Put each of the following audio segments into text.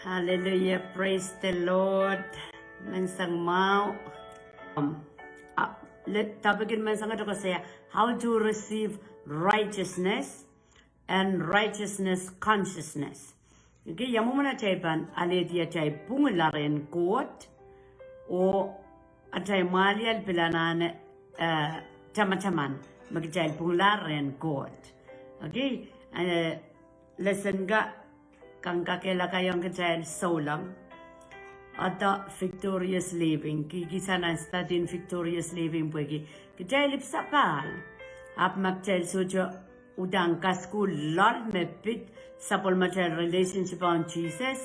Hallelujah, praise the Lord. Mensang mau. Tabikin mensang ito kasi how to receive righteousness and righteousness consciousness. Okay, yamu mana caipan alehdi cai pwungila rehn Koht o acai malial pilanane teman-teman magcai pwungila rehn Koht. Okay, lesson ga kang kakela kayong kacay solang ata victorious living kikisa na studying victorious living pwegi kacay lipsapal ap magcay sujo udang kasku lord me pit sapol macay relationship on Jesus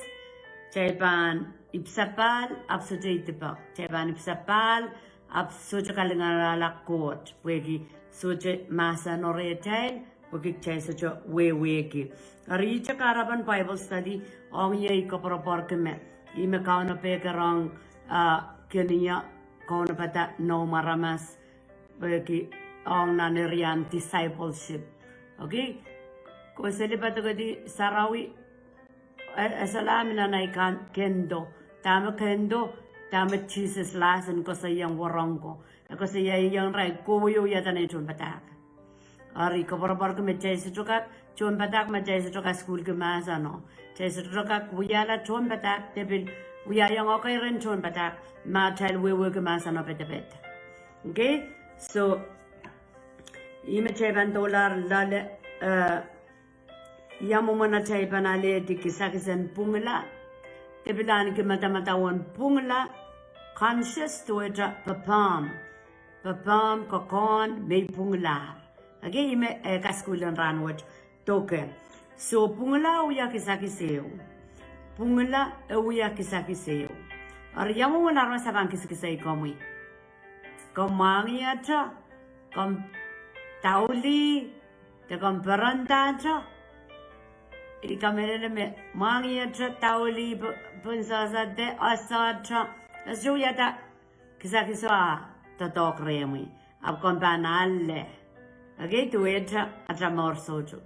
chay pan ipsapal ap sujo itipak chay pan ipsapal ap sujo kalingarala Koht pwegi sujo masa noretay Bukik chay sujo weki. Aricha karaban Bible study ong ye ikopropor keme. Ime kauna pekarong keniya kauna pata no maramas beki ong nanerian discipleship. Okay? Kung sili pato kadi sarawi asalamin na naikan kendo. Tama kendo. Tama Jesus lasan ko sa iyang warong ko. Ako sa iyang rai kuyo yata na itong patak. Ari kabar ke macai setuka cuman batak macai setuka school ke masa no macai setuka kuyala cuman batak tapi kuya yang okai ren cuman batak macai wewe ke masa no pet. Okay, so ini macai bandolar lale yang mana macai banale di kisah pwungila tapi lani ke mata wan pwungila conscious tu aja papam kokon me pwungila. Okay, ime kaskulan ranwat token. So pwungila uya kisakiseo. Pwungila uya kisakiseo. Ariyamu wanarwa sabang kisakiseo komui. Komami aja, kom tauli, te kom peranta aja. Ikamerele me mangi aja tauli punsasa de asa aja. Asu yata kisakiseo tatok remui. Ab kom banale. Okay, tuetra atra morsojo.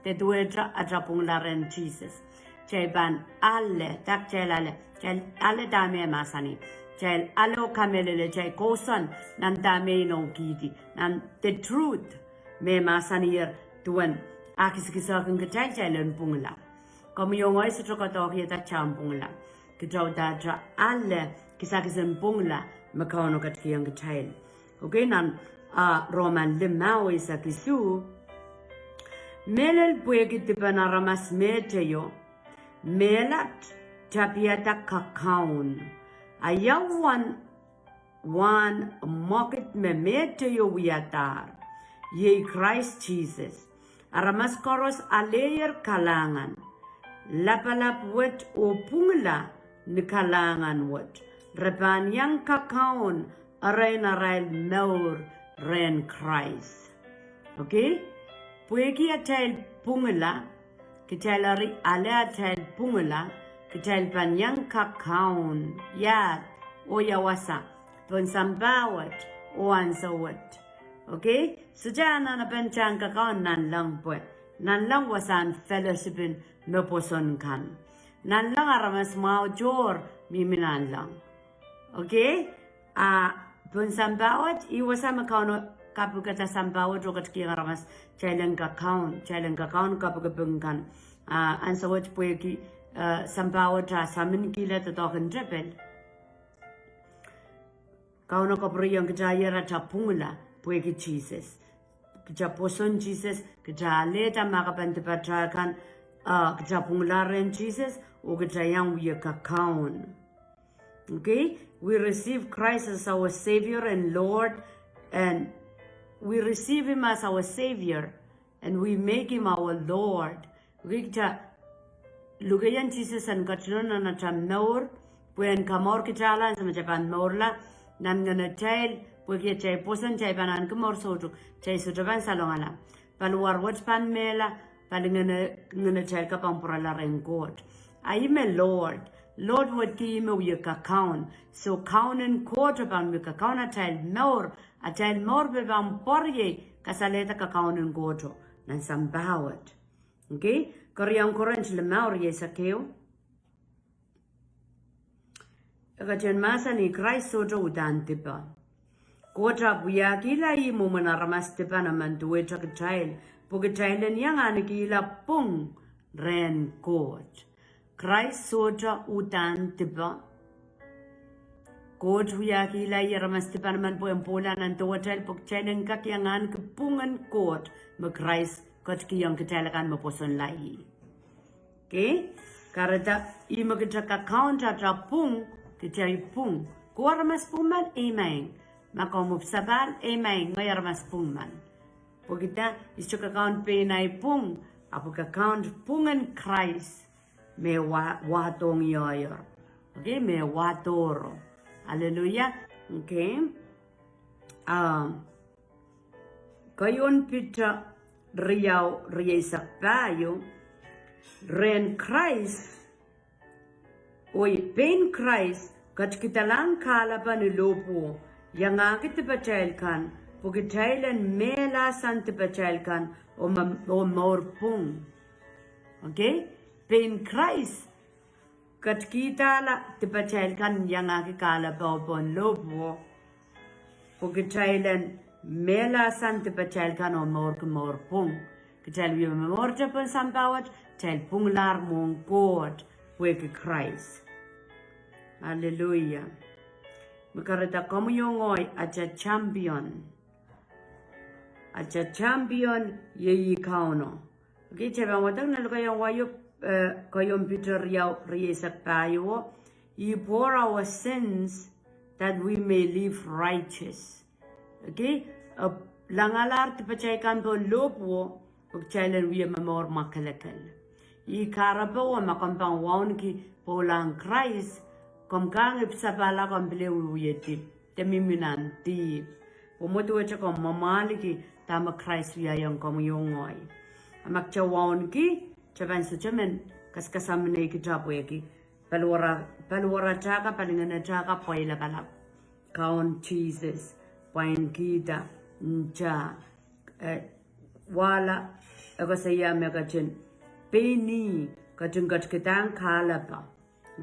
Te tuetra atra pwungila rehn Jesus. Chay ban alle, tak chay alle dame masani. Chay alle o kamelele chay kosan nan dame no kiti. Nan the truth me masani yer tuen. Akis kisakin kachay chay len pwungila. Kami yung ay sa chokatok yata cham pwungila. Kitaw datra alle kisakisan pwungila makano katkiyang kachay. Okay, nan Roman limau isa kisu melel puegi tipana ramas meteyo melat tapiata kakaun ayawan wan moket me meteyo wiatar ye Christ Jesus aramas koros aleyer kalangan lapalap wet o pwungila ni kalangan wet repan yang kakaun aray meur rehn Christ. Okay? Pwegi atel pwungila, kitelari ale atel pwungila, kitel panyang kakaun, yat, o yawasa, ponsambawat, o ansawat. Okay? So dyan na napanchang kakaun nan lang pwe. Nan lang wasan fellowshipin no poson kan. Nan lang aramas mao jor miminan lang. Okay? Ponsambawat iwasa makauno kapu kata sambawat rokat ki ngaramas challenge account kapu kebengkan ansawat pwegi sambawat samin kila tatokan jebel kauno kapri yang kejaya rata pwungila pwegi Jesus keja poson Jesus keja leta makapante patrakan keja pwungila rehn Jesus o keja yang wiya account. Okay, we receive Christ as our Savior and Lord, and we receive Him as our Savior, and we make Him our Lord. We lugayan Jesus and katlon na nacham naur, puen kamor kitala sa majapan naurla, nan ngana chail, puya chay posan chay panan kamor soju, chay sojapan salongala, paluar watch pan mela, palingana chail kapang purala rehn Koht. I am a Lord. Lord would give me your account. So count and Koht about me account a child more bebang porye kasaleta account and goto nan sambawat. Okay? Koryang koran sila maur ye sakeo. Kajan masa ni Christ sojo udantipa. Kota buya kila i Mwomwen aramastipa naman tuwe chakachayl. Pugachaylan yang anigila pung rehn Koht. Christ sojo udantipa. Koht buya kila i aramastipa naman po yung pula ng tuwa chayl. Pugachaylan kakyangan kapungan Koht. Ma Christ kot kiyang kachaylakan maposon lai. Okay? Karata i magkakakount at pung. Kichay pung. Kuwar mas pungman, amen. Makomupsabal, amen. Ngayar mas pungman. Pagkita, isto kakount pinay pung. Apo kakount pungan Christ. May watong yoyor. Okay, may watoro. Hallelujah. Okay. Kayon pita riyaw riyasak tayo. Rehn Christ. Oy, pain Christ, kat kita lang kalaban ni lopo, yang akit tipachelkan, pugitailan melasan tipachelkan, o maurpung. Okay? Pain Christ, kat kita la tipachelkan, yang akit kalaban lopo, pugitailan melasan tipachelkan, o maurpung. Kital wi mamorja pun sampawat, tel punglar mong Koht. Wake Christ. Hallelujah. Makarata kamu yongoy acha champion. Acha champion yeyi kauno. Okay, chaba watang nalukayang wayo kayong Peter yaw riyesak tayo. He bore our sins that we may live righteous. Okay? Langalar tipachaykan po lopo pagchailan wiya mamor makalakal. I karabawa makampang wawn ki polang Christ komkang ipsabala kompile uyeti temiminan ti pomotu wacha kom mamali ki tama Christ wiya yang kom yongoy amakcha wawn ki chaban suchamen kaskasamne ki japwe ki palwara chaka palingana chaka poila balap count Jesus pain kita ncha wala ako saya megachin Peni kajungat ketang kalapa.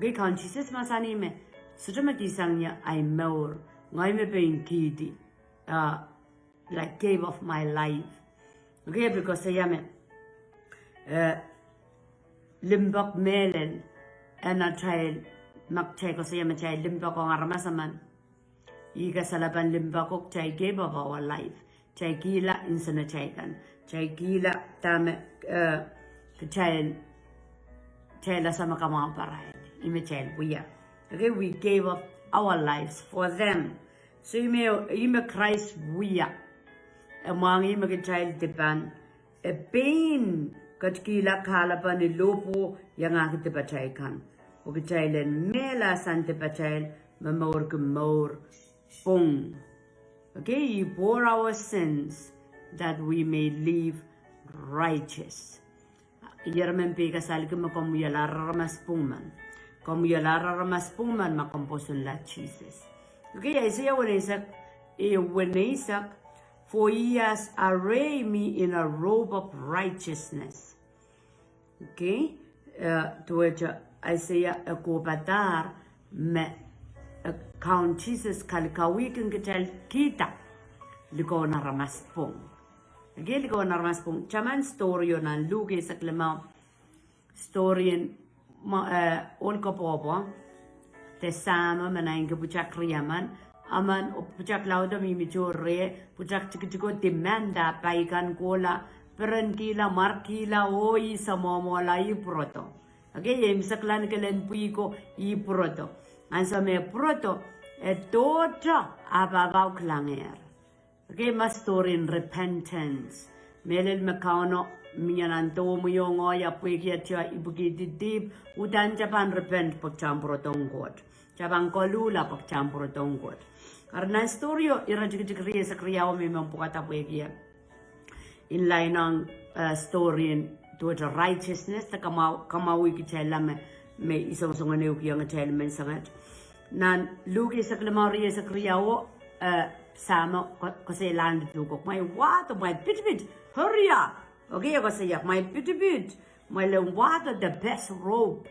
Gay consciousness masani me. Sujama kisangnya I more. Ngay me pain kiti. Like cave of my life. Okay, because saya me limbok melen and a child makchay ko saya me chay limbok ang aramasaman. Iga salaban limbok ko chay cave of our life. Chay kila insana chay kan. Chay kila tame child sama kamang parayan. Child we are. Okay, we gave up our lives for them. So you Christ we are. Among you child depan a pain katkila kalaban ni lopo yang akit pachaykan. Okay, child and mela sante pachayl mamor kumor pung. Okay, you bore our sins that we may live righteous. Iyarmen pika salike makom yalara ramas pungman. Kom yalara ramas pungman makomposun la Jesus. Okay, Isaiah when Isaac, for he has arrayed me in a robe of righteousness. Okay, to which Isaiah akobatar me count Jesus kalikawikin kita liko na ramas pung. Gili ko narmas pong chaman story yon lugi sa klima story on ko popo te sama manaing ke pucak riaman aman pucak lauda mi michore pucak chikiko demanda paikan kola perentila markila oi samomola I proto. Okay, yem saklan kelen puiko I proto. Ansa me proto tota ababau klanger. Okay, mas story in repentance. Melel makano miyananto mo yung oya puikia tiya ibugi didib udan japan repent pagchampuro tongkot. Jabang kolula pagchampuro tongkot. Karena story yo irajikikriya sa kriyaw may mampukata puikia. In line ng story in towards righteousness ta kamawi ki chela me isang sungane ukiyang chela men sangat. Nan lugi sa klamariya sa kriyaw sama kasi land tukok may water my pit hurry up. Okay, kasi yak my pit my water the best robe.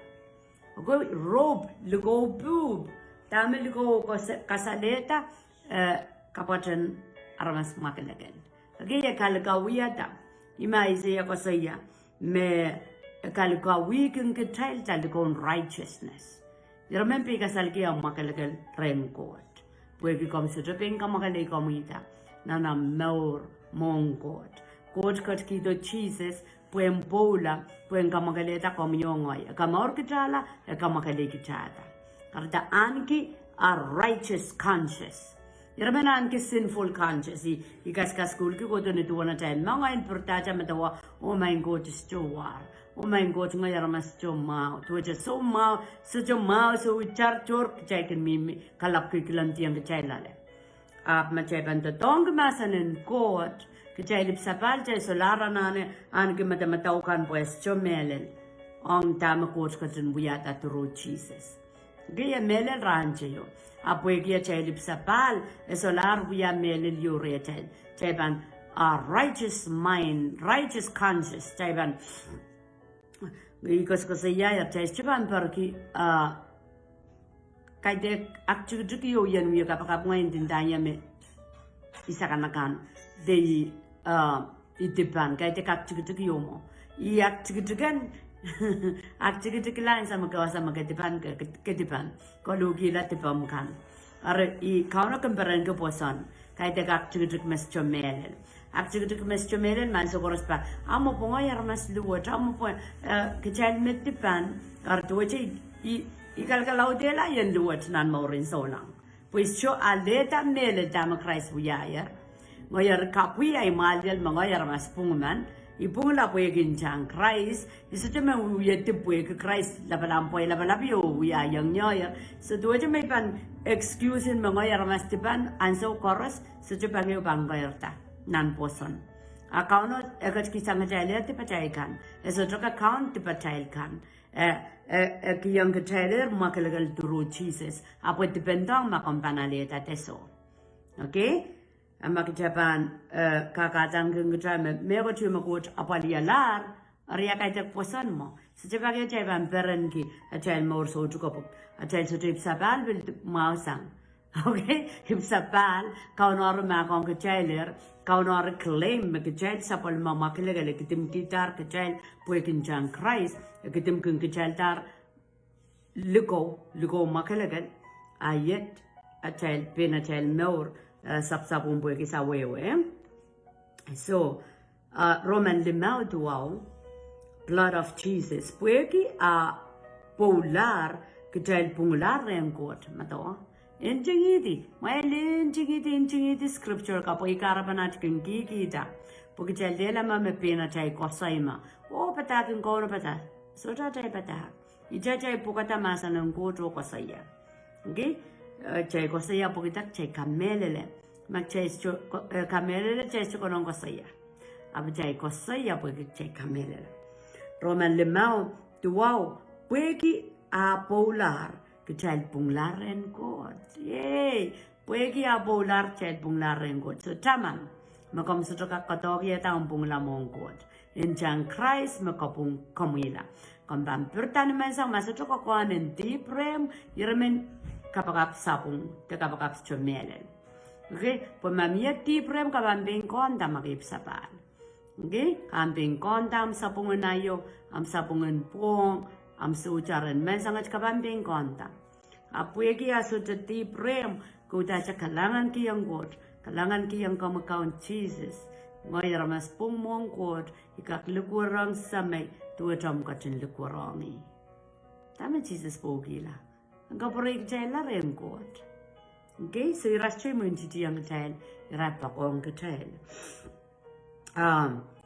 Okay, robe lugo boob tamil ko kasaleta kapoten aramas makalagan. Again, kalakawiyata, ima isaya kosaya, me kalakawikin kital talikon righteousness. You remember kasalki ang makalagal rehn court. Pwede kom sa trapeng kamakalay komita, na na maur mong court. Court kat kito Jesus, pwem pola, pwem kamakaleta komyongoy. Kamaur kitala, kamakalay kitata. Karta anki a righteous conscience. Yarman anki sinful conscience. Ikaska school ki ko to nito na tayo. Mga importaja matawa, oh my God, is Siohwa. Oh my God, nga yaramas Siohwa. Tuwaja so mao, so Siohwa, so chor kichay kan mimi kalap kikilanti ang kichay lale. Machay banto tong masanin court, kichay lipsapal chay solara nane, anki matamataw pues chomelen. Ang tama court katin buyata turo Jesus. Gaya melel ranche yo. Apoy kaya chay lipsapal, solar buya melel yo reten. Chay ban a righteous mind, righteous conscience. Chay ban because saya chay chiban perki kay de akchuk yo yan wiyo kapag ngayon din danya me isa kanakan de itipan kay de akchuk yo mo I akchukan akchuk lang sa magkawa sa magkatipan kolokil tipam kan are I kauna comparan ko poson kay de akchuk mes chomel akchuk mes chomel man so koros pa amo po nga mas luwat amo po kachal metipan ar tuwache ikalkalaw dela yan luwat nan maurin so lang pues cho aleta mele dama Christ buyaya ngoyar kapwi ay malyal mga mas punguman ipungla po yung chang Christ isa chama uyete po yung Christ labalampoy labalabi o uyayang nyoya so tuwache may pan excusein mga mas tipan anso koros so chupang yung banggayarta nan poson account ekat kisang jale tipachay kan eso troka account tipachay kan kiyang kachayler makalagal turo Jesus apo dependang makampanaleta teso okay makijapan kakatang kengkachay mego chuma coach apalialar Ria kaitak poson mo sa chapag chay ban peren ki achay more so chukopok achay so trip sabal bil mausang okay hipsapal kaunor ma kong kachayler kaunor claim kachayl sapal mama kilagal kitim kitar kachayl puekin jang Christ kitim kun kachayl tar lugo makalagal ayet acayl pina acayl more sapsapun pueki sa wewe so Roman limau duao blood of Jesus pueki a polar kachayl pungular rehn court matawa Injingiti, mailin jingiti scripture ka po ikarabanat kung kikita. Pagkachal dela me pina chay kosaima. O patakin ko na patat. So chay patak. Ija chay pukata masa ng kuto kosaya. Okay? Chay kosaya pukitak chay kamelele. Mag chay kamelele chay sukonong kosaya. Aba chay kosaya pukik chay kamelele. Roman limau tuwaw pueki a polar. Kachal punglar rehn court. Yay! Puegi a polar chal punglar rehn court. So taman. Makom sa toka katokia taong pungla mong court. In jang Christ makapung komila. Kambang pertan mensang masa toka kuanen deep rem. Yeramen kapakap sapung. Te kapakap chomelen. Okay? Pumamia deep rem kabambing konta makip sapal. Okay? Kambing konta am sapungan ayo. Am sapungan pong. Am sucaran mensangat kabambing konta. Apuegi aso jati prem kuda sa kalangan kiyang God, kalangan kiyang kamakaon Jesus. Ngoy ramas pung mong God, ikaklukurang samay tuwatam katin lukurangi. Tama Jesus pwungila. Ang kapurik jayla rehn God. Okay, so irasyoy mo yung jitiyang jayl, irapakong kajayl.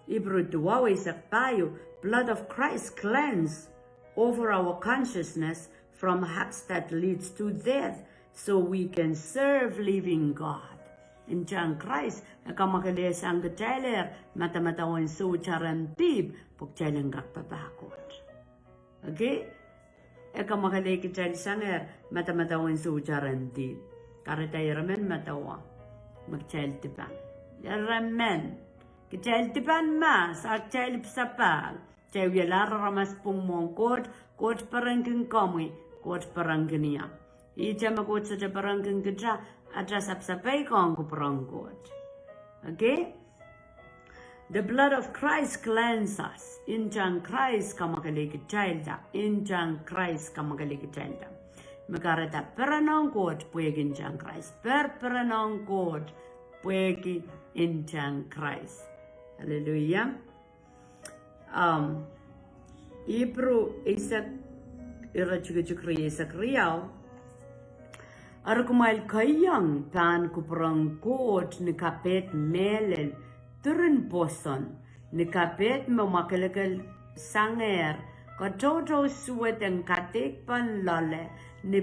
Ibro duwawe saktayo, blood of Christ cleanse over our consciousness from acts that leads to death so we can serve living God. In John Christ, nakamakilis ang kachayler, matamatawan so charantib, pagchaylang kakpapakot. Okay? Nakamakili kachayl sanger, matamatawan so charantib. Karitay ramen matawa, magchayl tipan. Ramen, kachayl tipan mas, akchayl sapal. Chay wiyalar ramas pung mong kot parang king kamui, kot parang gania. Ijama kot sa parang kengkedra adra sapsapai kong kuprang kot. Okay? The blood of Christ cleanses us. Injang Christ kamakalig child. Injang Christ kamakalig child. Makarata peranong kot puegi injang Christ. Peranong kot puegi injang Christ. Hallelujah. Ibru isak irachukri isak riyaw. Arkumail kayang pan kuprang kot ni kapet melel. Turun poson, ni kapet memakalakal sanger, katoto suwet ang katik pan lale, ni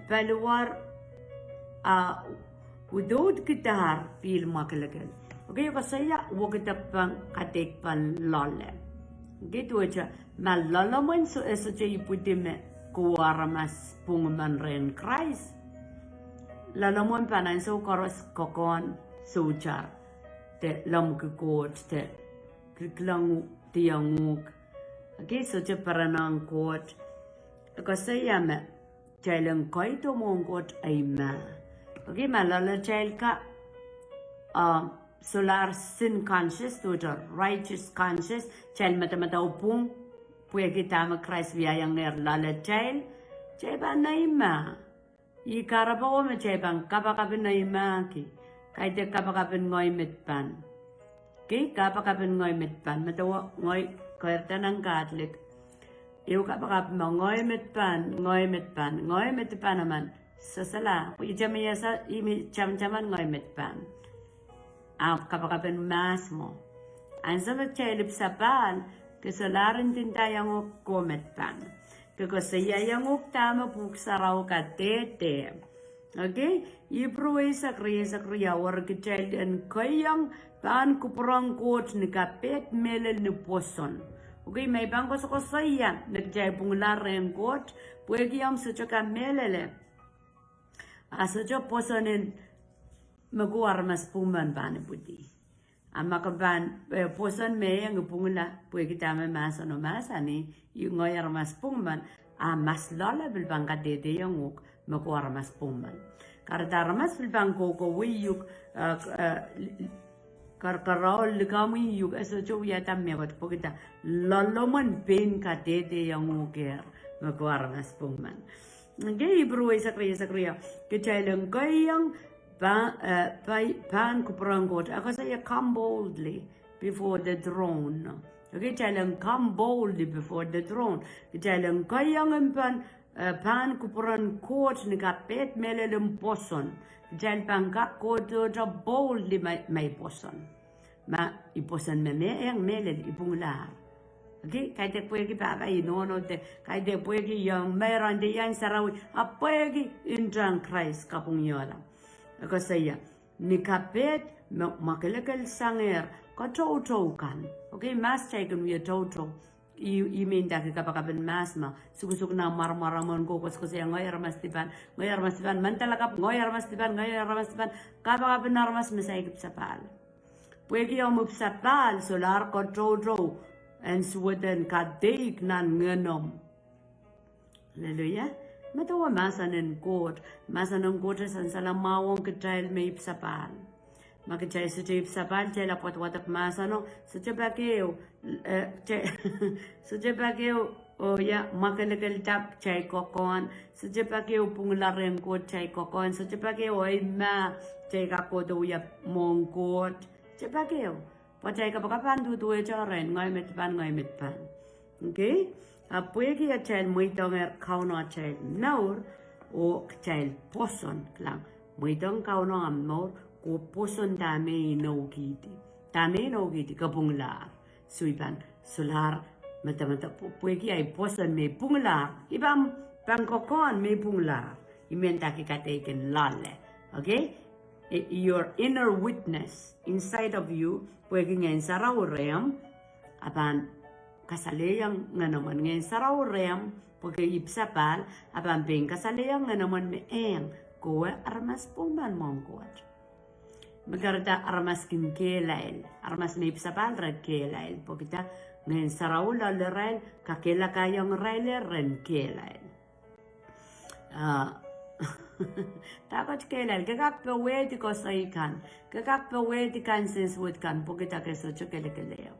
paluar udod kitar pil makalakal. Okay, kasaya wakita pang katik pan lale. Okay, tu aja malalaman so eso je iputime kuwaramas pungaman rehn Christ. Lalaman panan so koros kokon sujar. Te lam kot te klang tianguk. Okay, so je paranang kot. Kasaya me jailang koi to mong kot ay ma. Okay, malala jail ka solar sin conscious to the righteous conscious jail mata upung puya kita ma Christ via yang ner lala jail ba na ima. I karabaw me jail bang kapakapin na ima ki. Kaya te kapakapin ngoy mitpan. Okay, kapakapin ngoy mitpan. Matawa ngoy kaya ng Catholic. Iyo kapakapin mo ngoy mitpan naman. Sasala. Ijamaya sa imi cham-chaman ngoy mitpan. Kapakapin mas mo. Ang sa magchalip sa pan, kasalarin din tayong kumitpan. Kasi yung tama puksaraw ka tete. Okay? Ibruwe sa kriya war child and kayang pan kuprang kot ni kapet melel ni poson. Okay, may bangko sa kasaya nagjay pwungila rehn kot pwede yung sa tsaka melele. Sa tsaka posonin maguwar mas puman ba ni pudi. Ang makaban poson may ang pwungila pwede tama masa no masa ni yung ngoyar mas puman mas lola bilbang kadede yung maguwar mas puman. Karena mas bilbang ko wiyuk karkarol kami yuk eso ya tamme wat pokita loloman pen kadede yang uker maguwar mas puman. Ngay ibruwe sa kriya kecailang kayang pan kuprang kot. Ako saya come boldly before the throne. Okay, kecailang come boldly before the throne. Kecailang kayang pan kuprang kot ni kapet melelem poson. Kecailang pangka kot to boldly may poson. Ma iposon me yang melel ipunglar. Okay, kaya te pwede pa inono te, kaya te pwede yung mayroon de yan sarawi, pwede injang Christ kapungyola. Ako saya, ni kapet makalakal sanger, ka-chow-chow kan. Okay, mas chay kan wiya chow-chow. I-minda ka kapakapan mas ma, sukusuk na marmaramon ko kasi ngoyar mas tipan, mantalakap, ngoyar mas tipan, kapakapan narmas masaykip sa pal. Pwede yung mupsapal, solar ka-chow-chow, and sweden kadeik nan ngenom. Hallelujah. Matawa masanin kot san salamawong kecil may ipsapal. Makichay sa ipsapal, chay lapot watap masano, sa chapakeo, o ya, makalakal tap chay kokon, sa chapakeo pwungila rehn kot chay kokon, sa chapakeo ay ma, chay kakodo ya mongkot, chapakeo. Pachay kapakapan tutuwe charen, ngoy mitpan. Okay? Pwede ya child muitong kauno child naur, o child poson lang. Muitong kauno am naur, ko poson dami no kiti, kapunglar. Suipan, sular, mata, pwede ay poson may punglar. Ibang pangkokon may punglar. Imenta kikateken lale. Okay? Your inner witness inside of you, pwede ngayon sa raw rehn, apan kasalayang nga naman ngayon sa raw rehn, pwede ipsapal, apan ping kasalayang nga naman may kuwa armas puman mong kuwat. Magkarata armas kin kelail, armas may ipsapal rad kelail, pwede ngayon sa raw lalarail, kakila kayang railer ren kelail. Takot kelal kagak pewedi ko sa ikan. Kagak pewedi kan senswit kan pugita keso chukelekeleyo.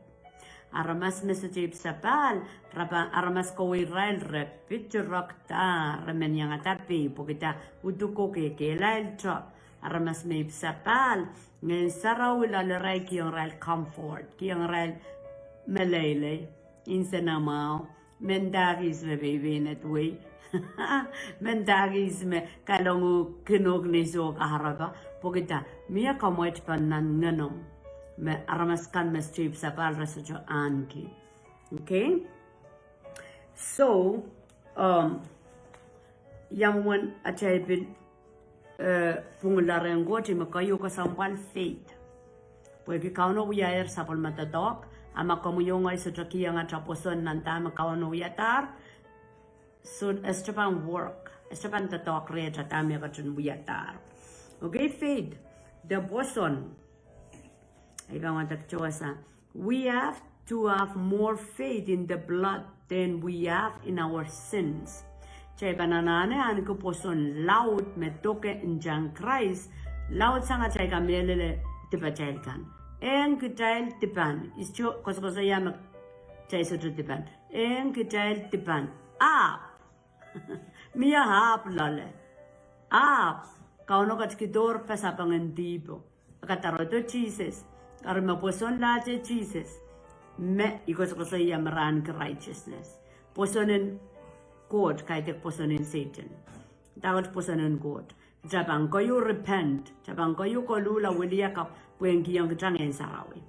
Aramas mesajib sapal aramas ko Israel repit rokta remen yang atapi pugita uduko ke kelal cho aramas me sapal ngen sarawila le rai ki ral comfort ki ral melele insenamao mendagis me baby net way mendagis me kalongu kinog ni so kaharaba pugita mia kamoit panan nganom me aramaskan me strip sapal rasojo anki. Okay, so yang wan achaybil pwungila rengoti makayo kasampal faith porque kauno wiyaer sapol matadok ama komuyongay sa trakiya nga traposon nanta makauno wiyatar so estaban work estaban tatok re tatami kachun wiyatar. Okay, faith the boson we have to have more faith in the blood than we have in our sins. Chay bananane an ko poson laut me toke injang Christ laut sanga chay kamelele tipa chay kan en kitail tipan ischo koskosa yamak chay sotro tipan en kitail tipan up mia hap lale up kauno kachkidor pasapang tipo akataroto Jesus Karma poson laje Jesus me ikos kosa yamran righteousness posonen God kaitek posonen Satan dagot posonen God jabang koyu repent jabang koyu kolula wilia ka pwengi yang jangen sarawi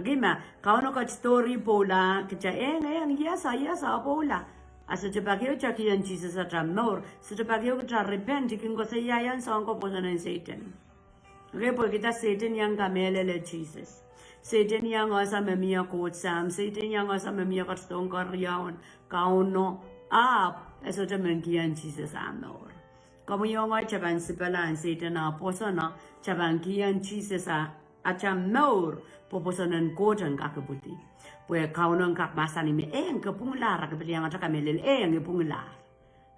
gima kauno ka story pola kicha eng yasa pola asa jabagyo chakiyan Jesus atramor so jabagyo ka repent kingo sa yayan sangko posonen Satan. Okay, porque kita Satan yang kamelele Jesus. Satan yang asa memia Koht Sam. Satan yang asa memia kastong karyawan. Kauno up. Eso jaman kian Jesus amor. Kamu yang ay caban sipalan Satan na posona caban kian Jesus a acamor poposonan kojan kakabuti. Pues kauno kak masani me ang kapunglar kapiliang at kamelele ang kapunglar.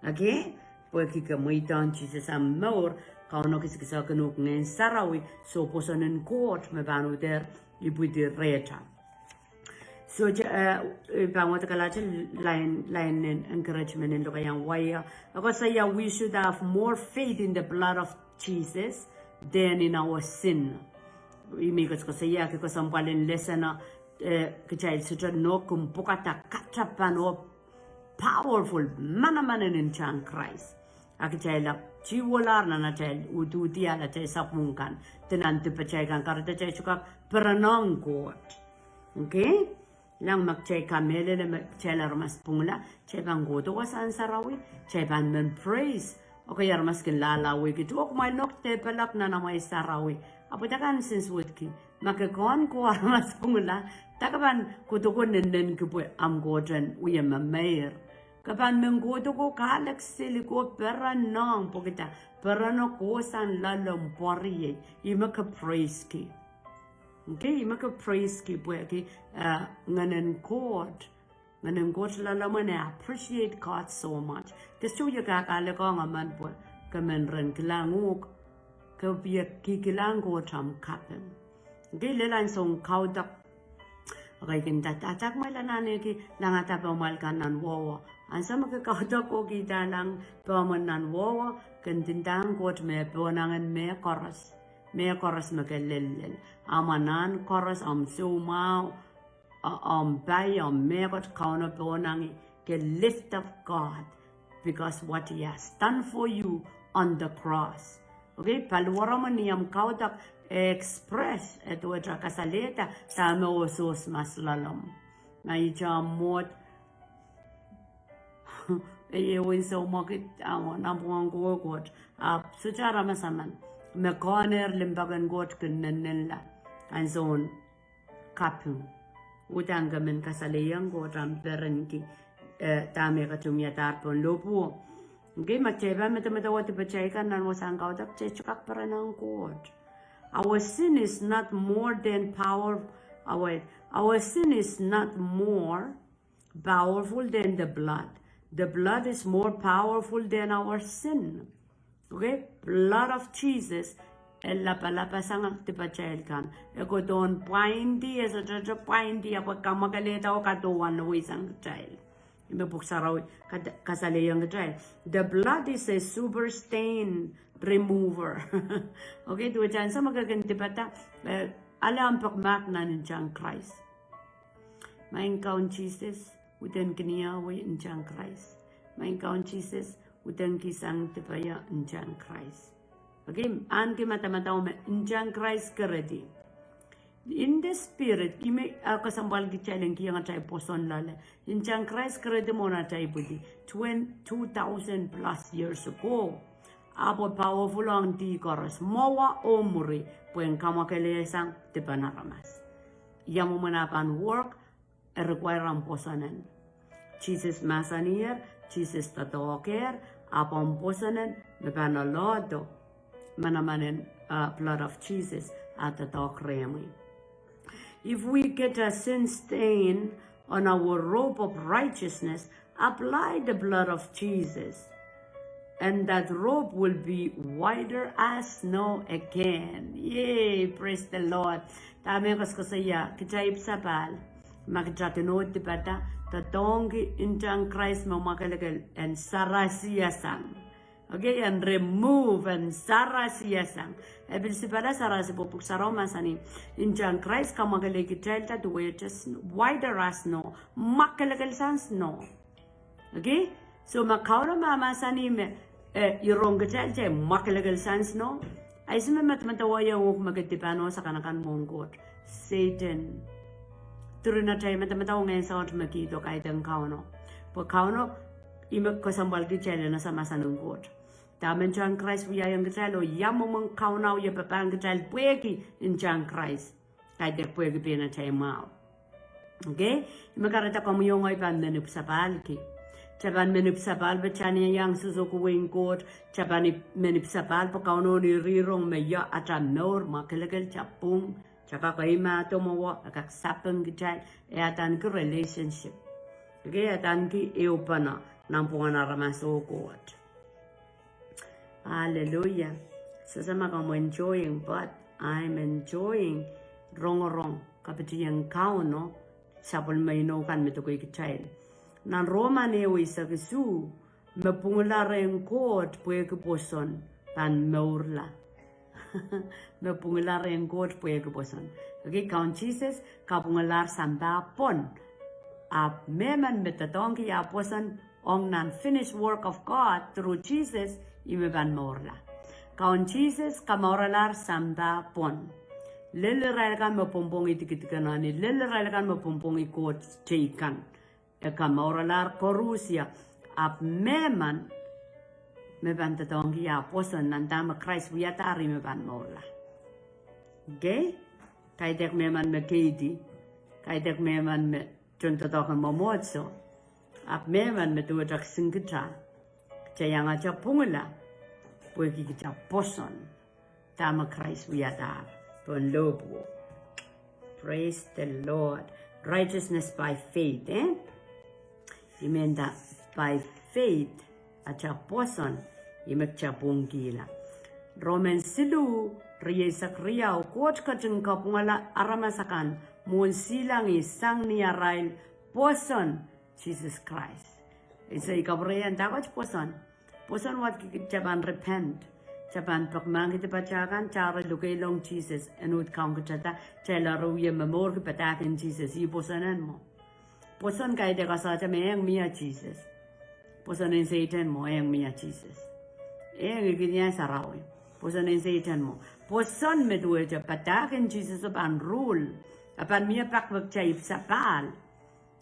Okay? Pues kika muitan Jesus amor. Kauno kisa kanuk ngen sarawi so posonen court me banu der ibuti reta so pangwata kalacha line encouragement in lokayang waya ako saya we should have more faith in the blood of Jesus than in our sin imikos ko saya ko sampalin lesson kachai sutra no kumpukata katapano powerful manamanen in chan Christ akichay Chiwolar na chay ututia na chay sapungkan tenanti pachay kan karita chay chukak peranong kot. Okay? Lang magchay kamele na chay larmas pungla chay bang goto wasan sarawi chay bang men praise okay yarmas kin lalawi gitu ok may nokte pelak na may sarawi apo takan since witki makakon ko armas pungla takaban kutukon nenden kipo am goten uyam mayor kapan menggoto ko kalak sili ko peranong pokita perano ko san lalom poriye imaka praise ki okay imaka praise ki pweki nganen God lalom na appreciate God so much kesu ya kakale ko ngaman po kamen ren kilanguk kabiya kikilang ko tam kapen okay lelan song kaudak okay kinta tatak malanane ki langata pamal kanan wo Ansa makakauda ko kita lang pamanan wawa kantindang kot me ponangan me koras makalilil amanan koras sumau bay me kot kauna ponangi ke lift of God because what he has done for you on the cross. Okay, palwaraman niyam kaudak express eto etra kasaleta sa me osos maslalam na ijamot Ewe so makit nampung ko kot secara masaman mekoner limbagan kot kenenla anson kapung utang gamen kasaleyang kot ramperen ki tame katumya tarpon lopo ngi macheba meta wat bachaikan nan wasang kaudak chechak paranang kot. Our sin is not more than our sin is not more powerful than the blood. The blood is more powerful than our sin. Okay, blood of Jesus. Ella palapa sanga tipa child kan. Eko don pointy as a judge pointy apa kamakaleta o kato one way sang child. Ime buksaraw kasale yung child. The blood is a super stain remover. Okay, tuwa chan sa magaganti pata alam pakmak na ninjang Christ. Main kaun Jesus uten kiniyawi ninjang Christ. Main kaun Jesus uten kisang tipaya ninjang Christ. Okay, anke mata-mata me ninjang Christ keredi. In the spirit, ime kasambal ki challenge ki nga chay poson lale. Ninjang Christ keredi mo na chay budi 2,000 plus years ago. Apo powerful ang di koros mawa omuri puen kama kelesang te panaramas. Yamu manapan work require ang posonen. Jesus masanier, Jesus tatoker, apong posonen me panolodo manamanen blood of Jesus at the talk remi. If we get a sin stain on our robe of righteousness, apply the blood of Jesus. And that robe will be whiter as snow again. Yay! Praise the Lord. Tama kas kasaya kichayip sapal magjakinod di pata tatongi injang Christ mo makalagel and sarasiyasang. Okay, and remove and sarasiyasang. Ebil si pala sarasi po puksaraw masani injang Christ kamakalagel kichayta to wear just whiter as snow makalagel san snow. Okay? So makawra mama sani me irong kecil makalagal sans no. Ay sime matawaya ngok magatipano sa kanakan mongkot. Satan. Turuna chay matawang ngayon sa ot makito kahit ang kauno. Po kauno imak kasambal kecil na sa masanungkot. Tamen chan Christ wiya yung kecil o yamo mang kaunaw ya papang kecil pueki in chan Christ. Kahit dek pueki pina chay mau. Okay? Imakarata kamu yung ay pandanup sa palki. Chaban menipsapal bachani yang suzuku wingkot, chabani menipsapal pakauno ni rirong meya atanor makalagal chapung, chaka kaima tomawa akaksapang gijay atan ki relationship. Okay, atan ki eupana nampungan aramasokot. Hallelujah. Sasama kamo enjoying, but I'm enjoying wrong kapiti yang kao no sapol maino kan metukoy gijay. Nan Roma newe sa Jesu, me pwungila rehn Koht pwede poson pan meurla. Me pwungila rehn Koht pwede poson. Okay, kaun Jesus ka pwungilar samba pon. Ap meman metatongi ya poson ong nan finished work of God through Jesus ime pan meurla. Kaun Jesus ka meuralar samba pon. Lele railkan me pompongi tikitikanani, lele railkan me pompongi Koht Siohwa. Eka mauralar korusia ap meman me ban tatongi ya poson nandama Christ wiyatari me ban maula. Okay? Kaidek meman me keidi, kaidek meman me juntotokan momotso, ap meman me tuwadak singkita, chayanga cha pungila, puweki kita poson, tama Christ wiyatar, pon lobo. Praise the Lord. Righteousness by faith, eh? Imenda by faith acha poson imek cha pwungila. Roman silu riye sakriya o kot kacheng kapungala aramasakan mon silang isang niya rail poson Jesus Christ. Isa ikabrayan dapat poson. Poson wat kichaban repent. Chaban pakmang kita pacakan cara lukay long Jesus enut kaung kachata chela ruye memor kipatakin Jesus i posonan mo. Poson kay de kasacha mayang miya Jesus. Posonin Satan mo ayang miya Jesus. Giginya sarawi. Posonin Satan mo. Poson medue ja patakin Jesus apan rule. Apan miya pakbag chayip sapal.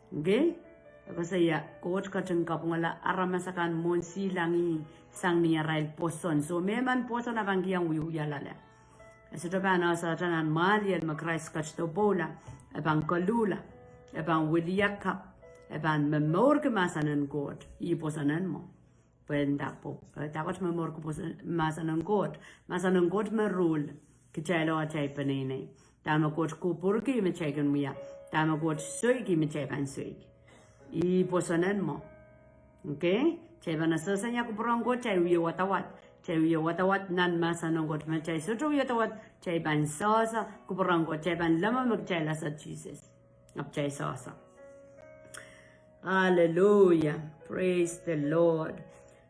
Okay? Kasi ya Koht kacheng kapungala aramasakan mon silangi sang niya rail poson. So meman poson abang kiyang uyuyalala. Kasi tapan sa tanan malian makrais kachto bola. Abang kalula. Ebang wiliyakap, ebang memor kemasanan Koht, i posanan mo. Pwede po. Tapos memor kemasanan Koht. Masanan Koht merul, kichaylo achay panini. Tama Koht kupurki mechayan muya. Tama Koht suigi mechayan suigi. I posanan mo. Okay? Chay ba nasasanya kupurang Koht chay uyo watawat. chay wiya watawat nan masanong got ma chay soto wiya tawat chay ban sasa kuparang got chay ban lama mag chay lasa Jesus ap chay sasa. Hallelujah, praise the Lord.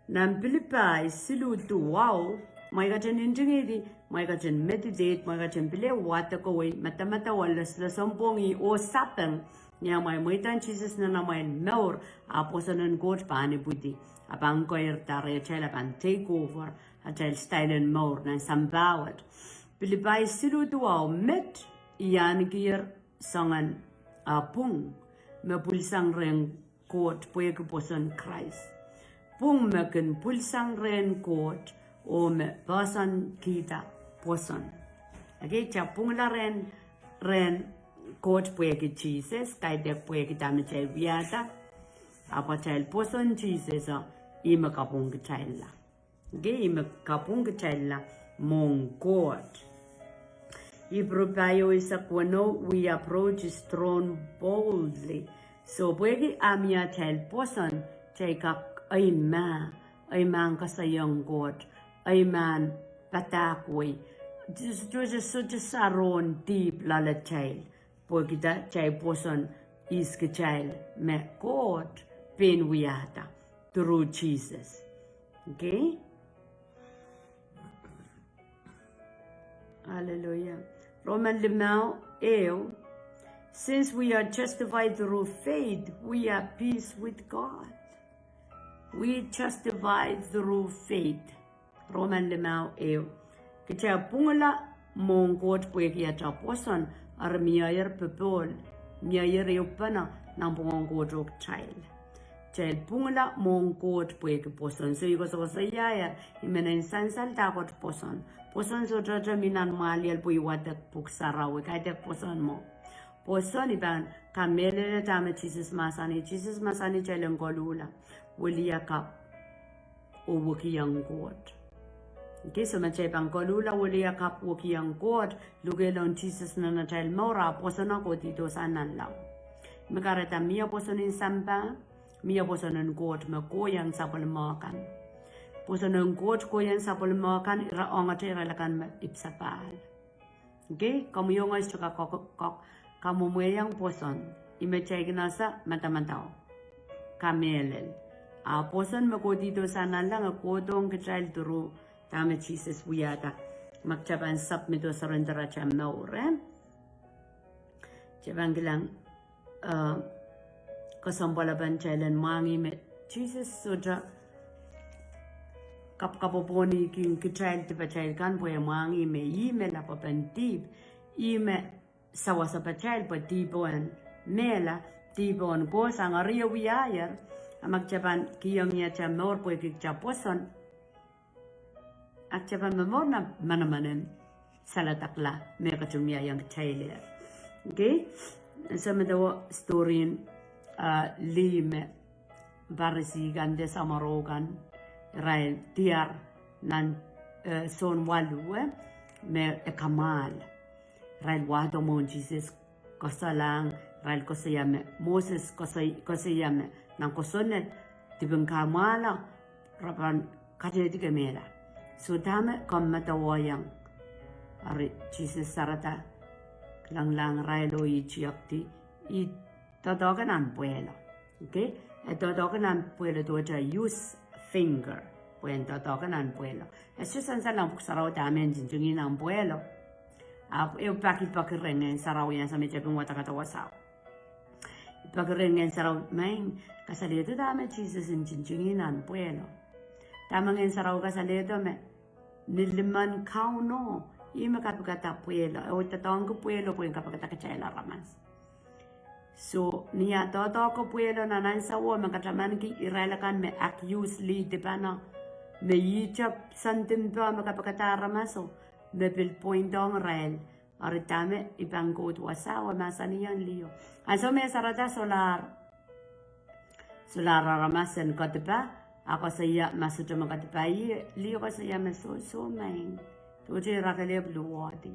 Nam Pilipai silu tu wow mai ka chen injingidi mai ka chen meditate mai ka chen pile wata ko we mata walas la sompongi o sapeng nya mai tan Jesus na mai maur aposanen got pani buti abang ko tare chela ban take over a chel style and maur na sambawat Pilipai silu tu wow met ian gier sangan apung me pulsang reng got puye ko poson Christ pung meken pulsang rehn Koht o me pasan kita poson. Okay, cha pung la rehn Koht puye ki Jesus, kai dek puye ki dame chay viata, apa chay poson Jesus ima kapung ki chay la. Okay, ima kapung ki chay la mong Koht. Ipropayo isa kwano we approach his throne boldly. So puye ki amya chay poson chay kap Amen kasayang God. Amen patakwe. Just such a saron deep lala child. Pagkita chay poson is ka child. Me God pen wiyata through Jesus. Okay? Hallelujah. Roman limau ew. Since we are justified through faith, we have peace with God. We justify through faith. Roman lemau ew. Kita pungla mongkot puekia taposon ar miayer pepol. Miayer eupana nang pungkot ok child. Child pungla mongkot pueki poson. So yuko sa yaya imena insansal takot poson. Poson so jaja minan malial puiwatak puksarawe kaitek poson mo. Poson iban kamele tame Jesus masani chalen kolula. Wilia kap o wukiyang God. Okay, so machay pang kolula wilia kap wukiyang God. Lugelon Jesus na nachal maura poson ako dito sa nanlaw. Makarata miya posonin sampa, miya posonin God makoyang sa palmakan. Posonin God koyang sa palmakan iraong at iralakan ipsapal. Okay, kamu yung ay suka kamu mweyang poson. Imechay ginasa matamantaw. Kamelel. Poson mako dito sana lang ako dong ka-child turu tama Jesus wiyata magchaban sap mito surrender at siya maure chabang gilang kasambalaban chailan mangi me Jesus soja kapoponi king ka-child tiba child kan po yung mangi me ime la papantib ime sawa sa pa-child pa tibon mela tibon ko sa nga rio wiyayar Magjaban kiyong niya cha mor po ikikcha poson. At jaban mamor na manamanen salatakla meka chumya yang Taylor. Okay? So madawa story lime barisi gande samarogan rail tiar nan son walue me kamal rail wado mon Jesus kosalang rail kosayame Moses kosayame nang kosonet tibeng kamala rapan kajeti kemela so dame kamata wayang ari Jesus sarata lang railo ichiakti I totokan an puelo okay totokan an puelo to use finger puen totokan an puelo eso sansa lang puksaraw dame jinjungin an puelo eu pakirengen saraw yan sa mechepeng watakatawasaw Pagrengen saraw main kasaleto dame Jesus in jinjinginan puelo. Tamangin saraw kasaleto me niliman kauno ima kapagata puelo o tatong ko puelo po yung kapagata kachayla ramas. So niya toto ko puelo na nansawo magkataman ki iralakan me accuse li dipana me yichap santim pa magkapagata ramaso me pilpointong rail. Aritame ibang Koht wasawa masaniyan liyo. Aso may sarada solar ramasan ko diba? Ako saya masuto makatipayi liyo ko saya maso main. Tuji rakale bluwadi.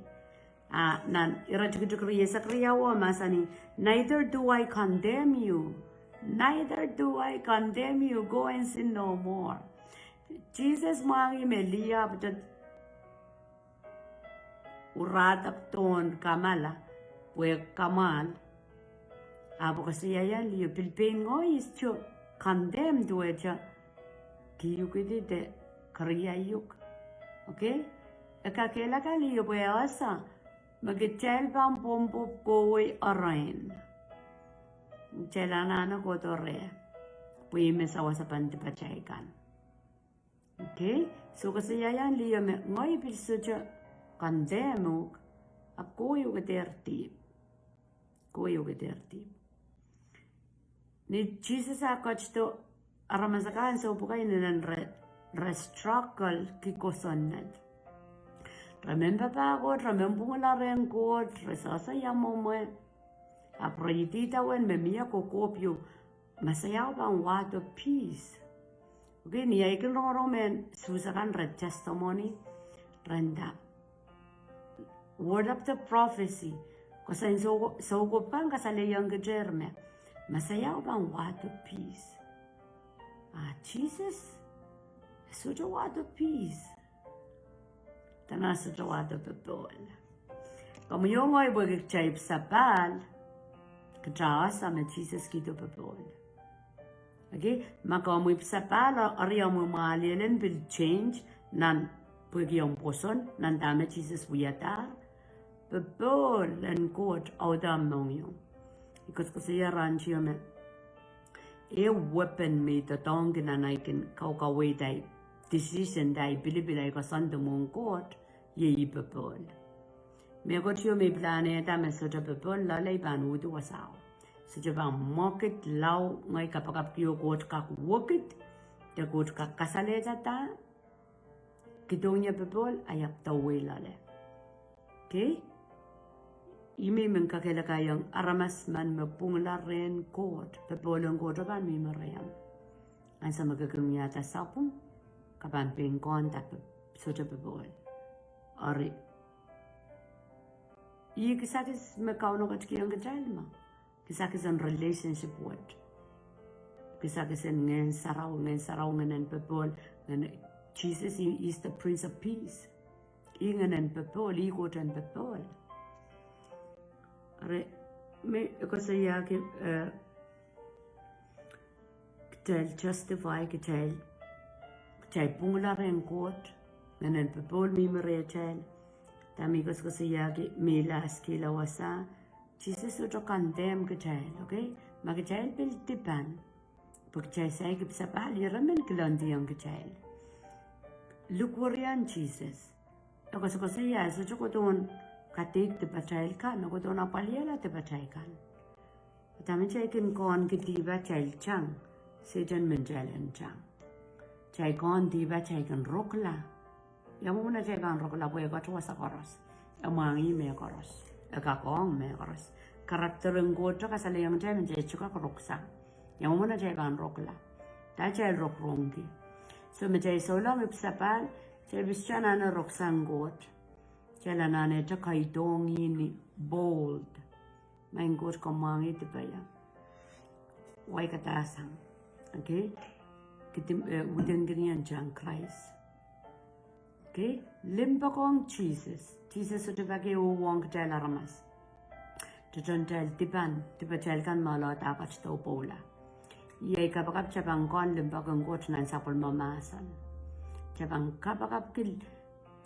Nan irajukriya sa kriyawa masani. Neither do I condemn you. Neither do I condemn you. Go and sin no more. Jesus mangi melia betul uratak ton kamala we kamal abu kasi yan liyo pilpin ngois cho condemn dueja kiyu kiti de kariya yuk okay ekakela ka liyo we asa magitel bam pompo kowe rehn celana na ko to rehn we mesawa sa pantipachaikan. Okay, so kasi yan liya me ngoy pilsuja kandemuk ap koyo tertib. Koyo tertib. Ni Jesus akachto aramasakan sa upukay nilan restruggle kikosonad. Remember pa ako, remember la rehn ko, resasa ya Mwomwen. Aprayitita wen memia ko kopyo masayaw bang word of peace. Okay, niya ikin romen susakan red testimony renda word of the prophecy kasi so ko pang kasalayang gajerme masayaw bang word of peace. Jesus such a word of peace tana such a word of people como yung ay bugik chayip sapal kajasa me Jesus kito people. Okay, makamu sapala ariamu malelen will change nan pugyong poson nan dame Jesus wiyatar bebol and God audam nongyo because kasi ranchio me a weapon me the tongue na naikin kaukawe dai decision dai bilibilay ko sandumong God ye bebol me gotio me plane dame soja bebol lalay banudu wasao. So jabang market lau ngai kapakap kyo got kak workit de got kak kasale jata kidonya bebol ayap tawe lale. Okay? Imi mengkakela kayang aramas man pwungila rehn got bebolong got ban mi marayam. Ansa magagumyata sapung kapan ping kontak soja bebol. Ari. I kisakis mekauno kachkiyang kajalma. Kisakis an relationship word. Kisakis an ngen sarau ngen people. Jesus is the Prince of Peace. Ingen and people, ego and people. Me kasi ya kitel justify kitel pwungila rehn got ngen people mi mere kitel. Tami kasi ya me las kila wasa. Jesus would condemn the child, okay? Mag child will depend. Pag child say give sa pali ramen kilandi ang child. Look warian Jesus. Ako sa kasi so ko don katik te pa child kan, ako don apaliela te pa child kan. Tami child kin kon kitiba child chang, sejan men child chang. Child kon diba child kan rokla. Yamu na child kan rokla boy ko sa koros. Amangi me koros. Kakong me koros karakter ngota kasale yang jay menjay chuka koroksa yang muna jay kan rokla ta jay rokrongi so menjay sola me sapal jay bisyana na roksan got jay lanane ta kaidongi ni bold main got komangi tipaya wai katasang okay kitim uden ginian jang Christ okay limpa kong Jesus sudah bagi uang kecil ramas. Tujuan cel tiban kan malah tak tahu pola. Ia kapakap cabang kon limpa kengkot nan sapul mamasan. Cabang kapakap kil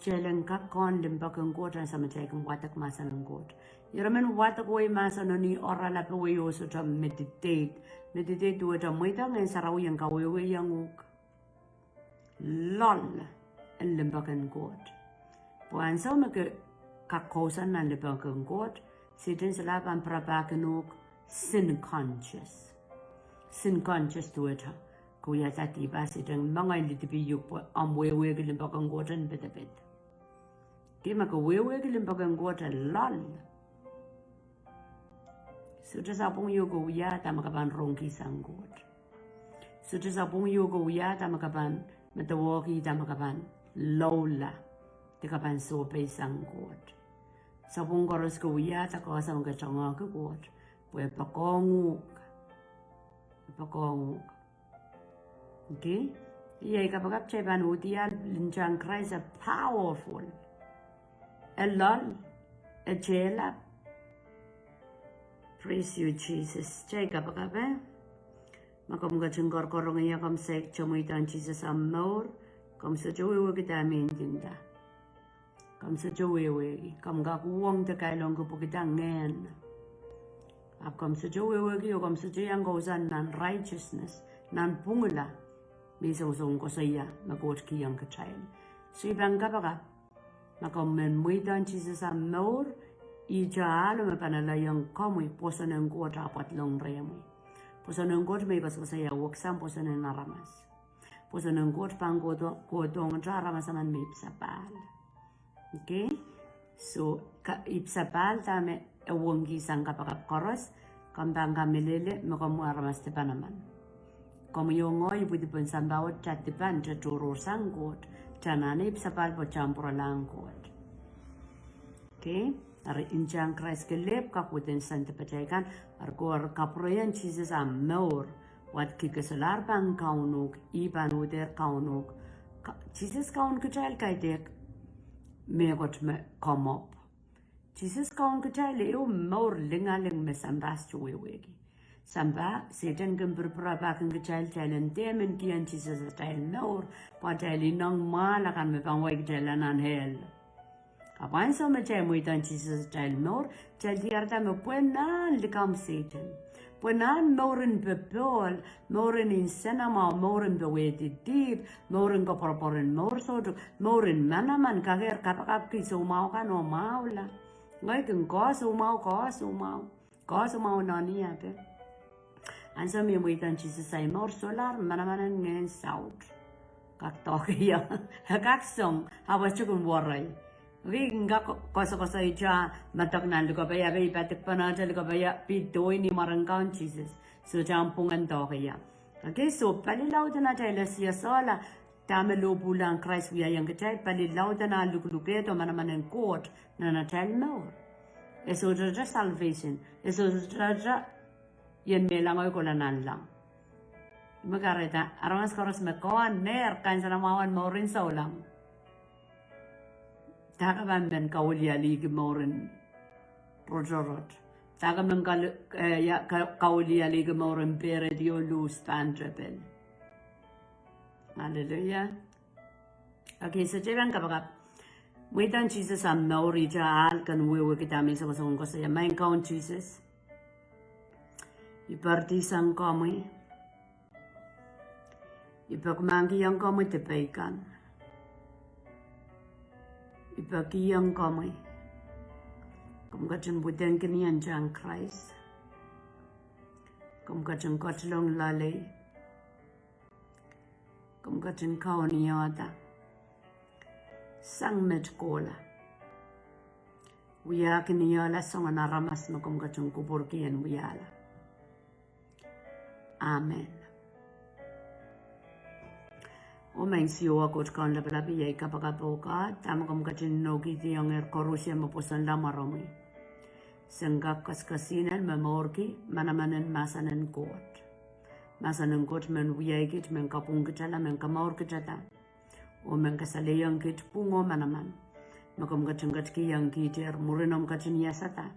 jalan kak kon limpa kengkot nan sama cai watak masan kengkot. Iramen watak wei masan ni orang lapi wei osu jam meditate dua jam wei tang en sarau yang kau wei yang uk. Lol en limpa kengkot. Puan sa mag kakosan nan limpa kengkot. Sitten selapan prabakenuk sin conscious tuh ta kuya tati ba sitten mga litipi yuk po wewe gilim bakang gotan bet di maka wewe gilim bakang gotan lal sudah sapung yuk uya ta makaban rongki sanggot sudah sapung yuk uya ta makaban matawoki ta makaban lola ti kaban sope sanggot sapung koros ko uya ta ko sa mga changa ko got pwe pakonguk okay Yay kapag cheban udial linjang Christ are powerful. A lol, a jela. Praise you, Jesus. Jay kapag makom gachung korkorong iya kam sek chomuitan Jesus amor. Kam sa jowe kita mintinda. Kam sa jowe kam gakuwang ta kailong ko kita ngen. Ap kam sa jowe ki kam sa jayang gozan nan righteousness nan pwungila. Misong ko sa iya magot kiyang kachail. So ibang kapag makom men muitan Jesus amor. Ijalo mapanalayang kamoy poso ng kot apat long rehn. Poso ng kot may baso sa iya waksam poso ng naramas. Poso ng kot pang kodong raramas naman may ipsapal. Okay? So, ipsapal tame awanggi sang kapag koros kambang kamilele makamaramas tipa naman. Kung yung ngoy pwede pun sambawat chat tipan chaturo sang kot chanane ipsapal po champura lang kot. Okay? Ari injang Christ kelep kakuten sante pacaikan argor kaproyan Jesus amor wat kikesalar bang kaunuk iban uder kaunuk Jesus kaun kechail kaitek megot me come up Jesus kaun kechail eu mor lingaling me sambas chuwegi samba satan gembra bakan kechail chailen temen kian Jesus chail nor pataili nang malakan me pangwai jalanan hell. Apan so macam muitan Jesus child nor, child diarta me puenan likam Satan. Puenan morin bebol, morin in senama, morin bewedi deep, morin kaporporin morso, morin manaman kager kapakap ki sumau kan o maula. Ngai keng ko sumau nani ate. Ansa me muitan Jesus say mor solar manamanan ngen saud. Kak tokia, kak song, hawas chukun warai. We nga kosa ija matak nan luka baya be batik panaja luka baya pidoi ni marangkan Jesus so jampungan tokia. Okay, so palilaw na tayo siya sola tama lobulang Christ wiya yang kacay palilaw na lukluketo manaman ng court na natal mo. Eso jaja salvation. Eso jaja yan melangoy ko lanan lang. Magarita aramas koros mekoan ner kan sa namawan mo rin sa ulang. Tagaman men kaulia ligi morin projorot. Tagaman kaulia ligi morin pere dio luz pantrepel. Hallelujah. Okay, so jalan kapag muitan Jesus am nauri jaal kan wewe kita min sa kosong ko sa main kaun Jesus. Iparti sang kami. Ipagmangi yang kami tepaikan. Ipagiyang kami. Kung kacang budeng kinian jang Christ. Kung kacang kacalong lalay. Kung kacang kauniyata. Sang medkola. Wiya kiniyala song naramas mo kung kacang kuburkian wiyala. Amen. Omeng Siohwa Koht labalabi yay kapagapoka tama kum kachin nogi tiyang korusya mapusan lamaromi. Senggak kaskasinan memorki manamanen masanen kot. Masanen kot men wiyagit men kapung kecala men kamaur kecata. O men kasaleyang kit pungo manaman. Makum kachin katki yang kiter murinom kachin yasata.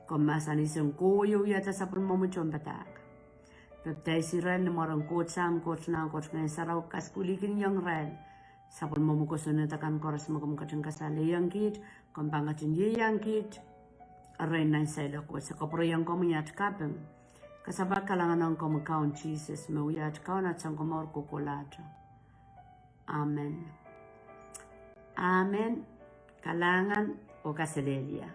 Kom masani sen koyo yata sapun momuchon batak. Peptai siran na marang kot sam kot na kot ngayon saraw kaskulikin yang ren. Sapon mo ko sunatakan koras mo kumkacang kasali yang kit, kumpangkacang yang kit. Array na sa ilo ko sa kaproyang komiyat kapem. Kasabak kalangan ng kumakaon Jesus mo yat kaon at sang kumor kukulata. Amen. Amen. Kalangan o kasalelya.